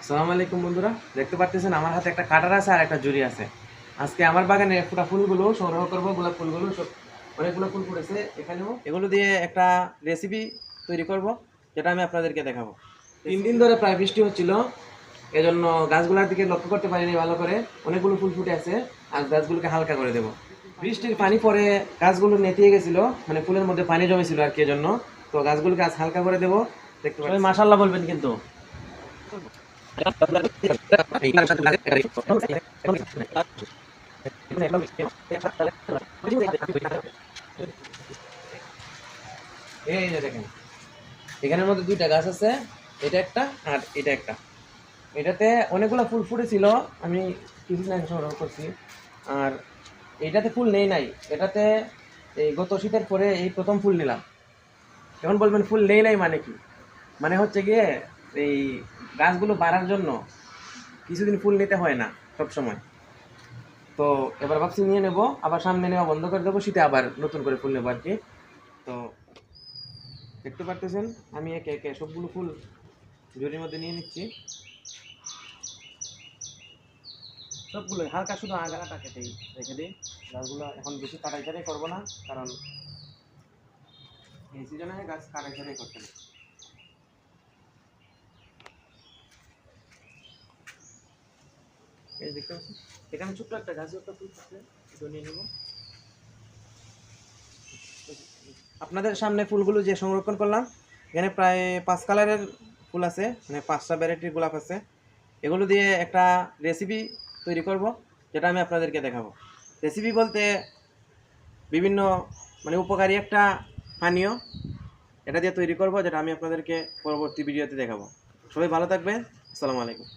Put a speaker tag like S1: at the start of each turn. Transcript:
S1: আসসালামু আলাইকুম বন্ধুরা, দেখতে পাচ্ছেন আমার হাতে একটা কাটার আছে আর একটা জুড়ি আছে। আজকে আমার বাগানে ফুটা ফুলগুলো সংগ্রহ করবো, গোলাপ ফুলগুলো সব অনেকগুলো ফুল ফুটেছে এখানেও। এগুলো দিয়ে একটা রেসিপি তৈরি করব, যেটা আমি আপনাদেরকে দেখাবো। 3 দিন ধরে প্রায় বৃষ্টি হচ্ছিল, এজন্য গাছগুলোর দিকে লক্ষ্য করতে পারিনি ভালো করে। অনেকগুলো ফুল ফুটে আছে, আর গাছগুলোকে হালকা করে দেবো। বৃষ্টির পানি পরে গাছগুলো নেতিয়ে গেছিল, মানে ফুলের মধ্যে পানি জমেছিল আর কি, এজন্য তো গাছগুলোকে আজ হালকা করে দেবো। দেখতে পাচ্ছেন, মাশাআল্লাহ বলবেন কিন্তু। এই যে দেখেন, এখানের মধ্যে দুইটা গাছ আছে, এটা একটা আর এটা একটা। এটাতে অনেকগুলো ফুল ফুটেছিল, আমি কিছুদিন আগে সংগ্রহ করছি। আর এইটাতে ফুল নেই নাই, এটাতে এই গত শীতের পরে এই প্রথম ফুল নিলাম। এখন বলবেন ফুল নেই নাই মানে কি? মানে হচ্ছে গিয়ে এই গাছগুলো বাড়ার জন্য কিছুদিন ফুল নিতে হয় না সব সময়। তো এবার ভাবছি নিয়ে নেব, আবার সামনে নেওয়া বন্ধ করে দেবো, শীতে আবার নতুন করে ফুল নেবো আর কি। তো দেখতে পারতেছেন আমি একে একে সবগুলো ফুল ঝুড়ির মধ্যে নিয়ে নিচ্ছি। সবগুলো হালকা শুধু আগাটা কেটেই রেখে দিই। গাছগুলো এখন বেশি কাটাই ছাড়াই করবো না, কারণ এই সিজনে গাছ কাটাই ছাড়াই করতে হবে। এই দেখতে পাচ্ছি এখানে ছোট্ট একটা গাছ, একটা ফুল থাকলে এটা নিয়ে নেবো। আপনাদের সামনে ফুলগুলো যে সংরক্ষণ করলাম, এখানে প্রায় 5 কালারের ফুল আছে, মানে 5টা ভ্যারাইটির গোলাপ আছে। এগুলো দিয়ে একটা রেসিপি তৈরি করব, যেটা আমি আপনাদেরকে দেখাবো। রেসিপি বলতে বিভিন্ন মানে উপকারী একটা পানীয়, এটা দিয়ে তৈরি করব, যেটা আমি আপনাদেরকে পরবর্তী ভিডিওতে দেখাবো। সবাই ভালো থাকবেন। আসসালামু আলাইকুম।